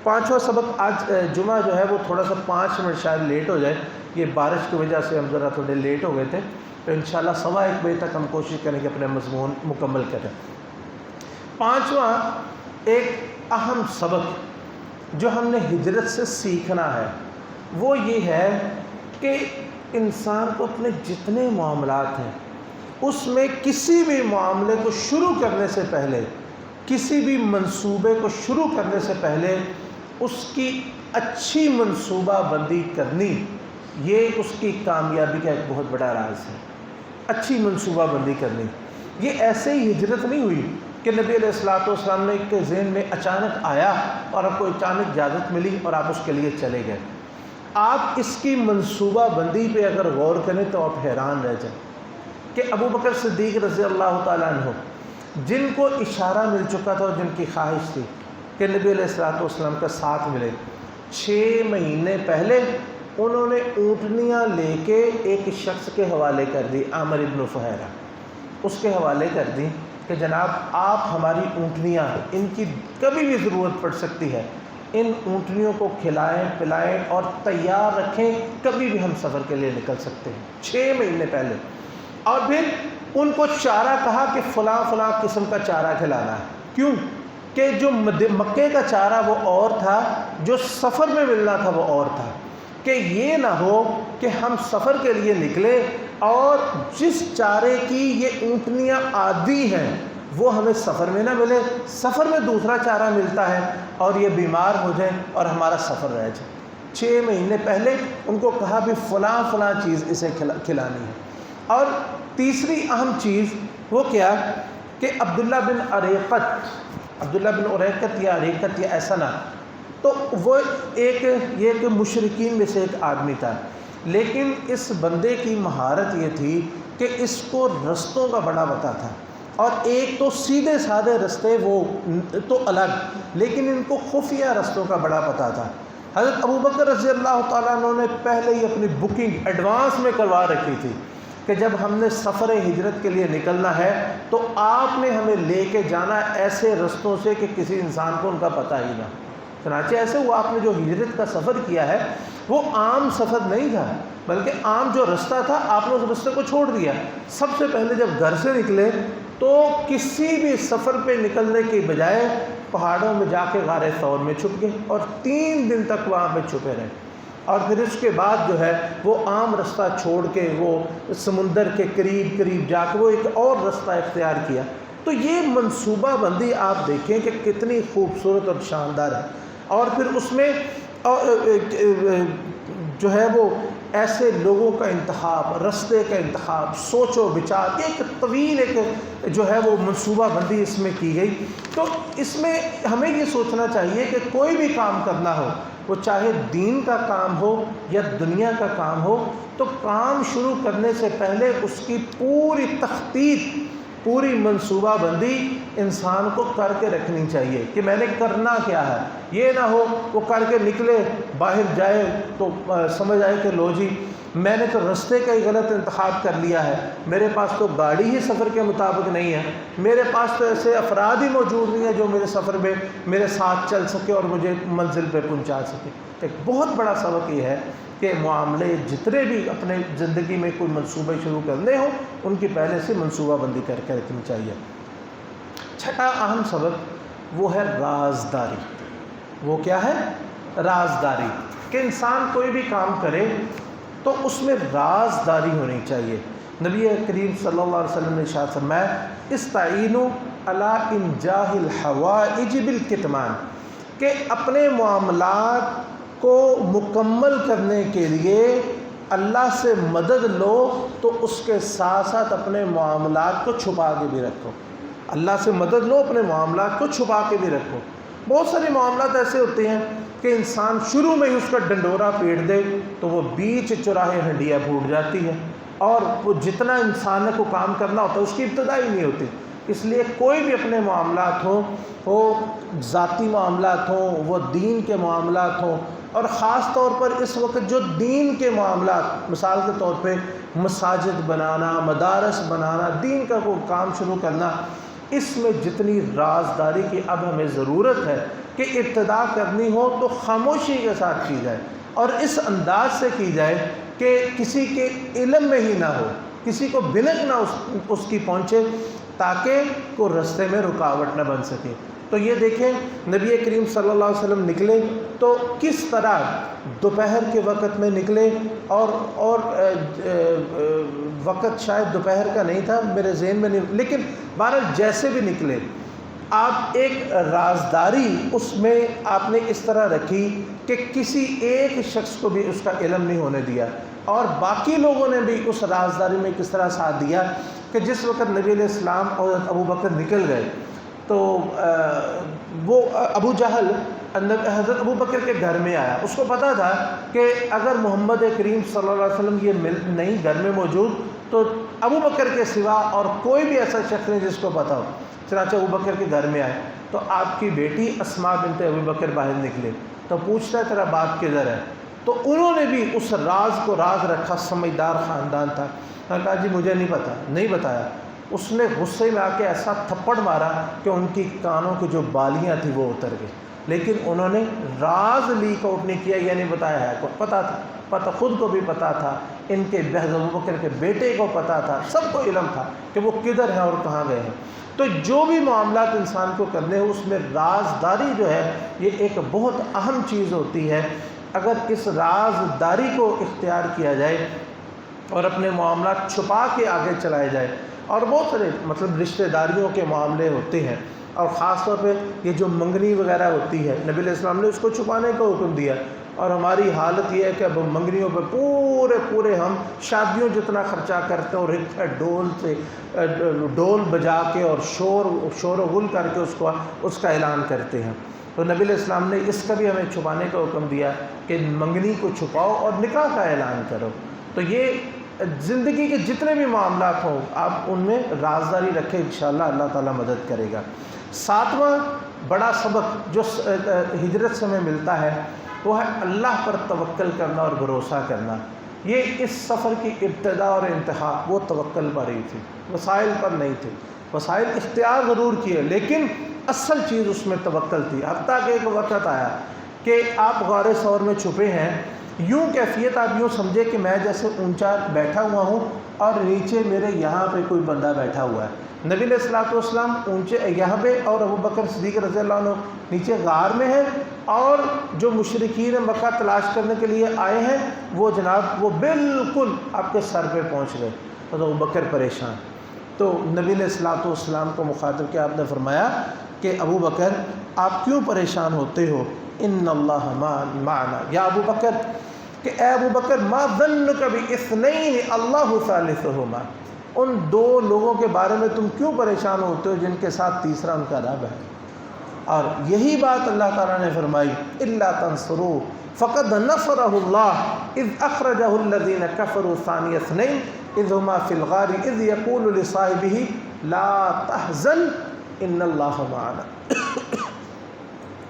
پانچواں سبق آج جمعہ جو ہے وہ تھوڑا سا 5 منٹ شاید لیٹ ہو جائے، یہ بارش کی وجہ سے ہم ذرا تھوڑے لیٹ ہو گئے تھے، تو انشاءاللہ 1:15 بجے تک ہم کوشش کریں کہ اپنے مضمون مکمل کریں۔ پانچواں ایک اہم سبق جو ہم نے ہجرت سے سیکھنا ہے وہ یہ ہے کہ انسان کو اپنے جتنے معاملات ہیں اس میں کسی بھی معاملے کو شروع کرنے سے پہلے، کسی بھی منصوبے کو شروع کرنے سے پہلے اس کی اچھی منصوبہ بندی کرنی، یہ اس کی کامیابی کا ایک بہت بڑا راز ہے۔ اچھی منصوبہ بندی کرنی، یہ ایسے ہی ہجرت نہیں ہوئی کہ نبی علیہ السلام نے کے ذہن میں اچانک آیا اور آپ کو اچانک اجازت ملی اور آپ اس کے لیے چلے گئے۔ آپ اس کی منصوبہ بندی پہ اگر غور کریں تو آپ حیران رہ جائیں کہ ابو بکر صدیق رضی اللہ تعالیٰ عنہ، جن کو اشارہ مل چکا تھا اور جن کی خواہش تھی کہ نبی علیہ السلام کا ساتھ ملے، 6 مہینے پہلے انہوں نے اونٹنیاں لے کے ایک شخص کے حوالے کر دی، عامر ابن فہیرہ، اس کے حوالے کر دی کہ جناب آپ ہماری اونٹنیاں، ان کی کبھی بھی ضرورت پڑ سکتی ہے، ان اونٹنیوں کو کھلائیں پلائیں اور تیار رکھیں، کبھی بھی ہم سفر کے لیے نکل سکتے ہیں۔ 6 مہینے پہلے، اور پھر ان کو چارہ کہا کہ فلاں فلاں قسم کا چارہ کھلانا ہے۔ کیوں کہ جو مکے کا چارہ وہ اور تھا، جو سفر میں ملنا تھا وہ اور تھا، کہ یہ نہ ہو کہ ہم سفر کے لیے نکلے اور جس چارے کی یہ اونٹنیاں عادی ہیں وہ ہمیں سفر میں نہ ملے، سفر میں دوسرا چارہ ملتا ہے اور یہ بیمار ہو جائیں اور ہمارا سفر رہ جائے۔ 6 مہینے پہلے ان کو کہا بھی فلاں فلاں چیز اسے کھلانی ہے۔ اور تیسری اہم چیز وہ کیا کہ عبداللہ بن اریقت یا اریقت یا ایسا نہ، تو وہ ایک مشرکین میں سے ایک آدمی تھا، لیکن اس بندے کی مہارت یہ تھی کہ اس کو رستوں کا بڑا پتہ تھا، اور ایک تو سیدھے سادے رستے وہ تو الگ، لیکن ان کو خفیہ رستوں کا بڑا پتہ تھا۔ حضرت ابوبکر رضی اللہ تعالیٰ عنہ نے پہلے ہی اپنی بکنگ ایڈوانس میں کروا رکھی تھی کہ جب ہم نے سفر ہجرت کے لیے نکلنا ہے تو آپ نے ہمیں لے کے جانا ایسے رستوں سے کہ کسی انسان کو ان کا پتہ ہی نہ۔ چنانچہ ایسے وہ آپ نے جو ہجرت کا سفر کیا ہے وہ عام سفر نہیں تھا، بلکہ عام جو رستہ تھا آپ نے اس رستے کو چھوڑ دیا۔ سب سے پہلے جب گھر سے نکلے تو کسی بھی سفر پہ نکلنے کی بجائے پہاڑوں میں جا کے غار ثور میں چھپ گئے اور 3 دن تک وہاں پہ چھپے رہے، اور پھر اس کے بعد جو ہے وہ عام رستہ چھوڑ کے وہ سمندر کے قریب جا کے وہ ایک اور رستہ اختیار کیا۔ تو یہ منصوبہ بندی آپ دیکھیں کہ کتنی خوبصورت اور شاندار ہے، اور پھر اس میں جو ہے وہ ایسے لوگوں کا انتخاب، رستے کا انتخاب، سوچ و بچار، ایک طویل ایک جو ہے وہ منصوبہ بندی اس میں کی گئی۔ تو اس میں ہمیں یہ سوچنا چاہیے کہ کوئی بھی کام کرنا ہو، وہ چاہے دین کا کام ہو یا دنیا کا کام ہو، تو کام شروع کرنے سے پہلے اس کی پوری تخطیط، پوری منصوبہ بندی انسان کو کر کے رکھنی چاہیے کہ میں نے کرنا کیا ہے۔ یہ نہ ہو وہ کر کے نکلے، باہر جائے تو سمجھ آئے کہ لو جی میں نے تو رستے کا ہی غلط انتخاب کر لیا ہے، میرے پاس تو گاڑی ہی سفر کے مطابق نہیں ہے، میرے پاس تو ایسے افراد ہی موجود نہیں ہیں جو میرے سفر میں میرے ساتھ چل سکے اور مجھے منزل پہ پہنچا سکے۔ ایک بہت بڑا سبق یہ ہے کہ معاملے جتنے بھی اپنے زندگی میں کوئی منصوبے شروع کرنے ہوں ان کی پہلے سے منصوبہ بندی کر کے رکھنی چاہیے۔ چھٹا اہم سبق وہ ہے رازداری۔ وہ کیا ہے؟ رازداری، کہ انسان کوئی بھی کام کرے تو اس میں رازداری ہونی چاہیے۔ نبی کریم صلی اللہ علیہ وسلم نے ارشاد فرمایا استعینوا علی انجاح الحوائج بالکتمان، کہ اپنے معاملات کو مکمل کرنے کے لیے اللہ سے مدد لو تو اس کے ساتھ ساتھ اپنے معاملات کو چھپا کے بھی رکھو۔ اللہ سے مدد لو، اپنے معاملات کو چھپا کے بھی رکھو۔ بہت سارے معاملات ایسے ہوتے ہیں کہ انسان شروع میں ہی اس کا ڈنڈورا پیٹ دے تو وہ بیچ چوراہے ہنڈیاں پھوٹ جاتی ہے، اور وہ جتنا انسان کو کام کرنا ہوتا ہے اس کی ابتدا ہی نہیں ہوتی۔ اس لیے کوئی بھی اپنے معاملات ہوں، وہ ذاتی معاملات ہوں، وہ دین کے معاملات ہوں، اور خاص طور پر اس وقت جو دین کے معاملات، مثال کے طور پہ مساجد بنانا، مدارس بنانا، دین کا کوئی کام شروع کرنا، اس میں جتنی رازداری کی اب ہمیں ضرورت ہے کہ ابتدا کرنی ہو تو خاموشی کے ساتھ کی جائے، اور اس انداز سے کی جائے کہ کسی کے علم میں ہی نہ ہو، کسی کو بھنک نہ اس کی پہنچے، تاکہ کوئی رستے میں رکاوٹ نہ بن سکے۔ تو یہ دیکھیں نبی کریم صلی اللہ علیہ وسلم نکلے تو کس طرح دوپہر کے وقت میں نکلے، اور وقت شاید دوپہر کا نہیں تھا، میرے ذہن میں نہیں، لیکن بہرحال جیسے بھی نکلے، آپ ایک رازداری اس میں آپ نے اس طرح رکھی کہ کسی ایک شخص کو بھی اس کا علم نہیں ہونے دیا، اور باقی لوگوں نے بھی اس رازداری میں کس طرح ساتھ دیا کہ جس وقت نبی علیہ السلام اور ابو بکر نکل گئے تو وہ ابو جہل حضرت ابو بکر کے گھر میں آیا۔ اس کو پتا تھا کہ اگر محمد کریم صلی اللہ علیہ وسلم یہ نہیں گھر میں موجود تو ابو بکر کے سوا اور کوئی بھی ایسا شخص نہیں جس کو پتا ہو۔ چنانچہ ابو بکر کے گھر میں آئے تو آپ کی بیٹی اسماء بنت ابو بکر باہر نکلے تو پوچھتا ہے تیرا باپ کدھر ہے؟ تو انہوں نے بھی اس راز کو راز رکھا، سمجھدار خاندان تھا، کہا جی مجھے نہیں پتا، نہیں بتایا۔ اس نے غصے میں آ کے ایسا تھپڑ مارا کہ ان کی کانوں کی جو بالیاں تھیں وہ اتر گئی، لیکن انہوں نے راز لیک آؤٹ نہیں کیا، یہ نہیں بتایا ہے، کو پتا تھا، پتہ خود کو بھی پتا تھا، ان کے بہن ابو بکر کے بیٹے کو پتا تھا، سب کو علم تھا کہ وہ کدھر ہیں اور کہاں گئے ہیں۔ تو جو بھی معاملات انسان کو کرنے ہو اس میں رازداری جو ہے یہ ایک بہت اہم چیز ہوتی ہے۔ اگر اس رازداری کو اختیار کیا جائے اور اپنے معاملات چھپا کے آگے چلائے جائے، اور بہت سارے مطلب رشتہ داریوں کے معاملے ہوتے ہیں، اور خاص طور پہ یہ جو منگنی وغیرہ ہوتی ہے، نبی علیہ السلام نے اس کو چھپانے کا حکم دیا، اور ہماری حالت یہ ہے کہ اب منگنیوں پہ پورے ہم شادیوں جتنا خرچہ کرتے ہیں، اور ڈول بجا کے اور شور و غل کر کے اس کا اعلان کرتے ہیں۔ تو نبی علیہ السلام نے اس کا بھی ہمیں چھپانے کا حکم دیا کہ منگنی کو چھپاؤ اور نکاح کا اعلان کرو۔ تو یہ زندگی کے جتنے بھی معاملات ہوں آپ ان میں رازداری رکھیں، انشاءاللہ اللہ تعالیٰ مدد کرے گا۔ ساتواں بڑا سبق جو ہجرت سے ہمیں ملتا ہے وہ ہے اللہ پر توکل کرنا اور بھروسہ کرنا۔ یہ اس سفر کی ابتدا اور انتہا وہ توکل پر ہی تھی، وسائل پر نہیں تھی۔ وسائل اختیار ضرور کیے لیکن اصل چیز اس میں توکل تھی، حتیٰ کہ ایک وقت آیا کہ آپ غار ثور میں چھپے ہیں، یوں کیفیت آپ یوں سمجھے کہ میں جیسے اونچا بیٹھا ہوا ہوں اور نیچے میرے یہاں پہ کوئی بندہ بیٹھا ہوا ہے۔ نبی علیہ الصلوۃ والسلام اونچے یہاں پہ اور ابو بکر صدیق رضی اللہ عنہ نیچے غار میں ہیں، اور جو مشرکین مکہ تلاش کرنے کے لیے آئے ہیں وہ جناب وہ بالکل آپ کے سر پہ پہنچ گئے، تو ابو بکر پریشان۔ تو نبی علیہ الصلوۃ والسلام کو مخاطب کیا آپ نے فرمایا کہ ابو بکر آپ کیوں پریشان ہوتے ہو؟ ان اللہ معنا، یا ابو بکر کہ اے ابو بکر ما ظنک باثنین اللہ ثالثہما، ان دو لوگوں کے بارے میں تم کیوں پریشان ہوتے ہو جن کے ساتھ تیسرا ان کا رب ہے؟ اور یہی بات اللہ تعالیٰ نے فرمائی الا تنصروا فقد نصرہ اللہ اذ اخرجہ الذین کفروا ثانی اثنین اذ ہما فی الغار اذ یقول لصاحبہ لا تحزن ان اللہ معنا۔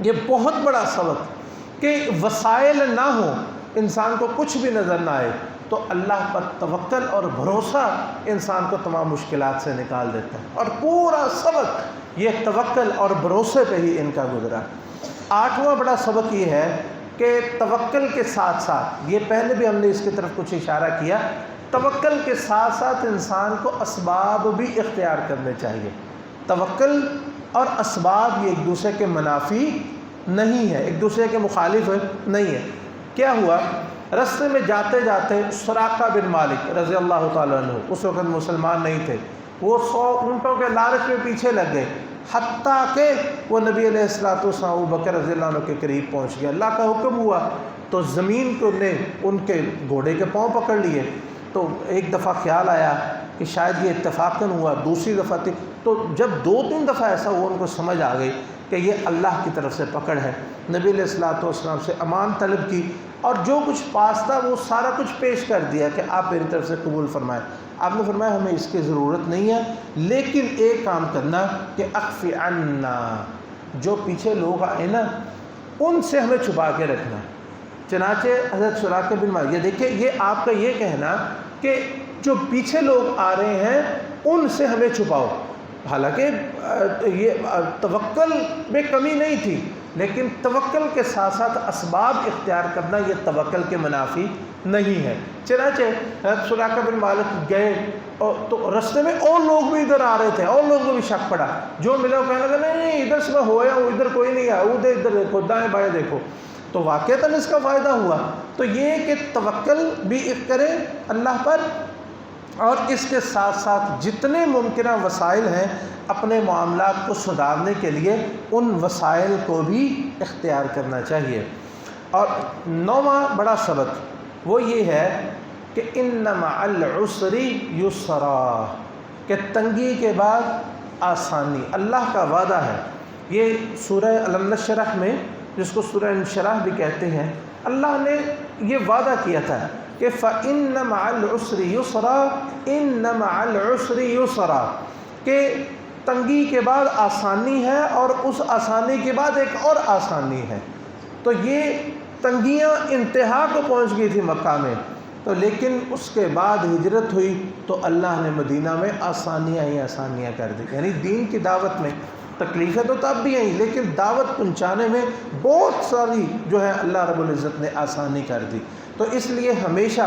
یہ بہت بڑا سبق کہ وسائل نہ ہوں، انسان کو کچھ بھی نظر نہ آئے تو اللہ پر توکل اور بھروسہ انسان کو تمام مشکلات سے نکال دیتا ہے، اور پورا سبق یہ توکل اور بھروسے پہ ہی ان کا گزرا۔ آٹھواں بڑا سبق یہ ہے کہ توکل کے ساتھ ساتھ، یہ پہلے بھی ہم نے اس کی طرف کچھ اشارہ کیا، توکل کے ساتھ ساتھ انسان کو اسباب بھی اختیار کرنے چاہیے۔ توکل اور اسباب یہ ایک دوسرے کے منافی نہیں ہے، ایک دوسرے کے مخالف نہیں ہے۔ کیا ہوا، رستے میں جاتے جاتے سراقہ بن مالک رضی اللہ تعالیٰ عنہ اس وقت مسلمان نہیں تھے، وہ 100 اونٹوں کے لالچ میں پیچھے لگ گئے، حتیٰ کہ وہ نبی علیہ الصلوۃ والسلام ابو بکر رضی اللہ عنہ کے قریب پہنچ گیا۔ اللہ کا حکم ہوا تو زمین کو نے ان کے گھوڑے کے پاؤں پکڑ لیے۔ تو ایک دفعہ خیال آیا کہ شاید یہ اتفاقاً ہوا، دوسری دفعہ تھی، تو جب 2-3 دفعہ ایسا ہوا ان کو سمجھ آ گئی کہ یہ اللہ کی طرف سے پکڑ ہے۔ نبی علیہ الصلوۃ والسلام سے امان طلب کی اور جو کچھ پاس تھا وہ سارا کچھ پیش کر دیا کہ آپ میری طرف سے قبول فرمائیں۔ آپ نے فرمایا ہمیں اس کی ضرورت نہیں ہے، لیکن ایک کام کرنا کہ اخفی عنا، جو پیچھے لوگ آئے نا ان سے ہمیں چھپا کے رکھنا۔ چنانچہ حضرت سراقہ بن مالک، یہ دیکھیں یہ آپ کا یہ کہنا کہ جو پیچھے لوگ آ رہے ہیں ان سے ہمیں چھپاؤ، حالانکہ یہ توکل میں کمی نہیں تھی، لیکن توکل کے ساتھ ساتھ اسباب اختیار کرنا یہ توکل کے منافی نہیں ہے۔ چنانچہ حضرت سراقہ بن مالک گئے اور تو رستے میں اور لوگ بھی ادھر آ رہے تھے، اور لوگوں کو بھی شک پڑا، جو ملا وہ کہنے لگا نہیں ادھر سے میں ہویا ہوں، ادھر کوئی نہیں آیا، ادھر دیکھو، دائیں بائیں دیکھو، تو واقعتاً اس کا فائدہ ہوا۔ تو یہ کہ توکل بھی کرے اللہ پر، اور اس کے ساتھ ساتھ جتنے ممکنہ وسائل ہیں اپنے معاملات کو سدھارنے کے لیے ان وسائل کو بھی اختیار کرنا چاہیے۔ اور 9واں بڑا سبق وہ یہ ہے کہ ان مع العسر یسرا، کہ تنگی کے بعد آسانی، اللہ کا وعدہ ہے۔ یہ سورہ الم نشرح میں، جس کو سورہ انشراح بھی کہتے ہیں، اللہ نے یہ وعدہ کیا تھا کہ فَإِنَّ مَعَ الْعُسْرِ يُسْرًا إِنَّ مَعَ الْعُسْرِ يُسْرًا، کہ تنگی کے بعد آسانی ہے اور اس آسانی کے بعد ایک اور آسانی ہے۔ تو یہ تنگیاں انتہا کو پہنچ گئی تھی مکہ میں، تو لیکن اس کے بعد ہجرت ہوئی تو اللہ نے مدینہ میں آسانیاں ہی آسانیاں کر دی، یعنی دین کی دعوت میں تکلیفیں تو تب بھی آئیں، لیکن دعوت پہنچانے میں بہت ساری جو ہے اللہ رب العزت نے آسانی کر دی۔ تو اس لیے ہمیشہ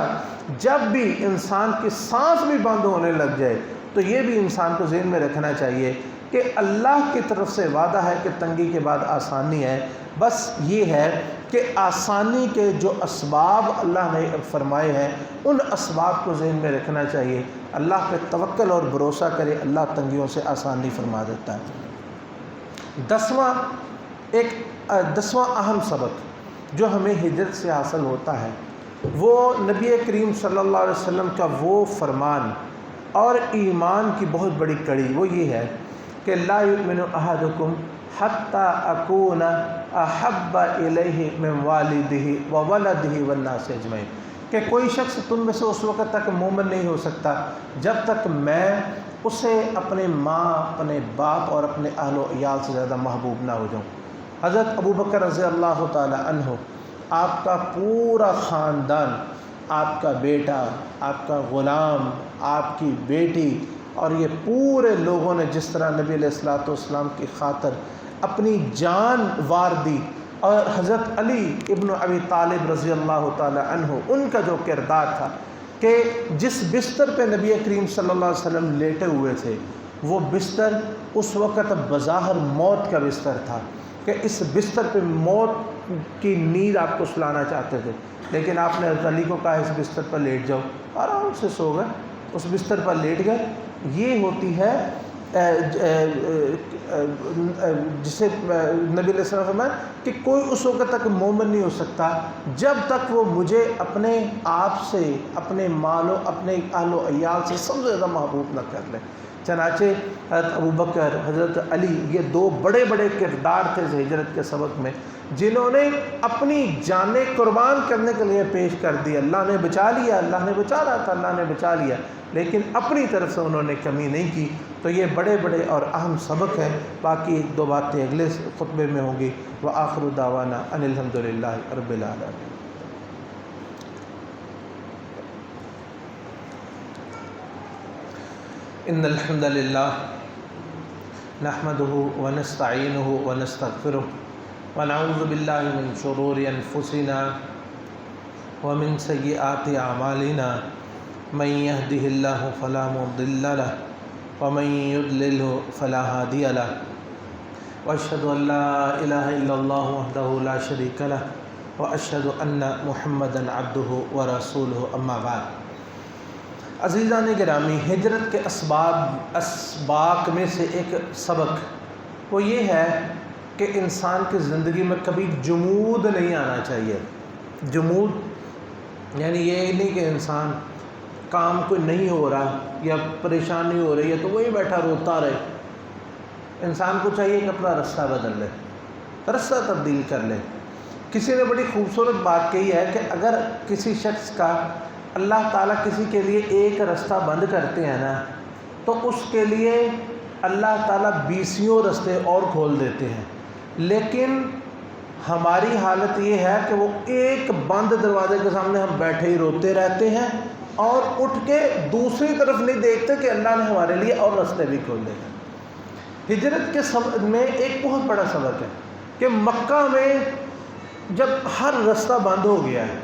جب بھی انسان کی سانس بھی بند ہونے لگ جائے تو یہ بھی انسان کو ذہن میں رکھنا چاہیے کہ اللہ کی طرف سے وعدہ ہے کہ تنگی کے بعد آسانی ہے۔ بس یہ ہے کہ آسانی کے جو اسباب اللہ نے فرمائے ہیں ان اسباب کو ذہن میں رکھنا چاہیے، اللہ پہ توکل اور بھروسہ کرے، اللہ تنگیوں سے آسانی فرما دیتا ہے۔ 10واں اہم سبق جو ہمیں ہجرت سے حاصل ہوتا ہے وہ نبی کریم صلی اللہ علیہ وسلم کا وہ فرمان اور ایمان کی بہت بڑی کڑی وہ یہ ہے کہ لا یؤمن احدکم حتی اکون احب الیہ من والدہ وولدہ والناس اجمعین، کہ کوئی شخص تم میں سے اس وقت تک مومن نہیں ہو سکتا جب تک میں اسے اپنے ماں، اپنے باپ اور اپنے اہل و عیال سے زیادہ محبوب نہ ہو جاؤں۔ حضرت ابوبکر رضی اللہ تعالی عنہ، آپ کا پورا خاندان، آپ کا بیٹا، آپ کا غلام، آپ کی بیٹی اور یہ پورے لوگوں نے جس طرح نبی علیہ الصلوۃ والسلام کی خاطر اپنی جان وار دی، اور حضرت علی ابن ابی طالب رضی اللہ تعالی عنہ، ان کا جو کردار تھا کہ جس بستر پہ نبی کریم صلی اللہ علیہ وسلم لیٹے ہوئے تھے وہ بستر اس وقت بظاہر موت کا بستر تھا، کہ اس بستر پہ موت کی نیند آپ کو سلانا چاہتے تھے، لیکن آپ نے حضرت علی کو کہا اس بستر پر لیٹ جاؤ، آرام سے سو گئے، اس بستر پر لیٹ گئے۔ یہ ہوتی ہے جسے نبی علیہ السلام فرمایا کہ کوئی اس وقت تک مومن نہیں ہو سکتا جب تک وہ مجھے اپنے آپ سے، اپنے مال و اپنے اہل و عیال سے سب سے زیادہ محبوب نہ کر لے۔ چنانچہ حضرت ابوبکر، حضرت علی، یہ دو بڑے بڑے کردار تھے اس ہجرت کے سبق میں، جنہوں نے اپنی جانیں قربان کرنے کے لیے پیش کر دی۔ اللہ نے بچا لیا، اللہ نے بچا رہا تھا، اللہ نے بچا لیا، لیکن اپنی طرف سے انہوں نے کمی نہیں کی۔ تو یہ بڑے بڑے اور اہم سبق ہیں، باقی ایک دو باتیں اگلے خطبے میں ہوں گی۔ وآخر دعوانا ان الحمد للہ رب العالمین۔ ان الحمد للہ نحمده ونستعینه ونستغفره ونعوذ باللہ من شرور انفسنا ومن سیئات اعمالنا، من يهده الله فلا مضل له ومن يضلله فلا هادي له، واشهد ان لا اله الا الله وحده لا شريك له واشهد ان محمدا عبده ورسوله، اما بعد۔ عزیزان گرامی، ہجرت کے اسباق میں سے ایک سبق وہ یہ ہے کہ انسان کی زندگی میں کبھی جمود نہیں آنا چاہیے۔ جمود یعنی یہ نہیں کہ انسان کام کوئی نہیں ہو رہا یا پریشانی ہو رہی ہے تو وہی بیٹھا روتا رہے۔ انسان کو چاہیے کہ اپنا رستہ بدل لے، رستہ تبدیل کر لے۔ کسی نے بڑی خوبصورت بات کہی ہے کہ اگر کسی شخص کا اللہ تعالیٰ کسی کے لیے ایک رستہ بند کرتے ہیں نا تو اس کے لیے اللہ تعالیٰ 20 رستے اور کھول دیتے ہیں، لیکن ہماری حالت یہ ہے کہ وہ ایک بند دروازے کے سامنے ہم بیٹھے ہی روتے رہتے ہیں اور اٹھ کے دوسری طرف نہیں دیکھتے کہ اللہ نے ہمارے لیے اور رستے بھی کھول دیے ہیں۔ ہجرت کے سبق میں ایک بہت بڑا سبق ہے کہ مکہ میں جب ہر رستہ بند ہو گیا ہے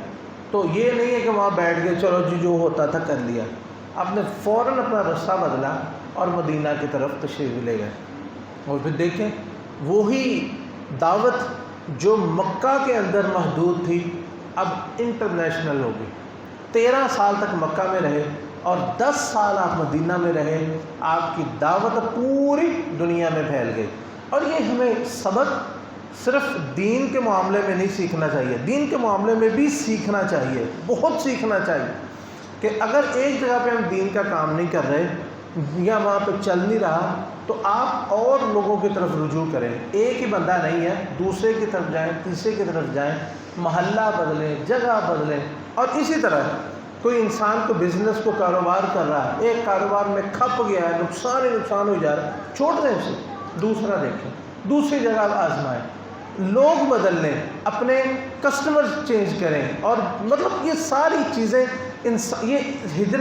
تو یہ نہیں ہے کہ وہاں بیٹھ گئے چلو جی جو ہوتا تھا کر لیا، آپ نے فوراً اپنا رستہ بدلا اور مدینہ کی طرف تشریف لے گئے. اور پھر دیکھیں وہی دعوت جو مکہ کے اندر محدود تھی اب انٹرنیشنل ہو گئی. 13 سال تک مکہ میں رہے اور 10 سال آپ مدینہ میں رہے، آپ کی دعوت پوری دنیا میں پھیل گئی. اور یہ ہمیں سبق صرف دین کے معاملے میں نہیں سیکھنا چاہیے، دین کے معاملے میں بھی سیکھنا چاہیے، بہت سیکھنا چاہیے کہ اگر ایک جگہ پہ ہم دین کا کام نہیں کر رہے یا وہاں پہ چل نہیں رہا تو آپ اور لوگوں کی طرف رجوع کریں. ایک ہی بندہ نہیں ہے، دوسرے کی طرف جائیں، تیسرے کی طرف جائیں، محلہ بدلیں، جگہ بدلیں. اور اسی طرح کوئی انسان کو بزنس کو کاروبار کر رہا ہے، ایک کاروبار میں کھپ گیا ہے، نقصان ہی نقصان ہو جا رہا ہے، چھوڑ دیں اسے، دوسرا دیکھیں، دوسری جگہ آزمائیں. لوگ بدل لیں، اپنے کسٹمر چینج کریں. اور مطلب یہ ساری چیزیں یہ ہجرت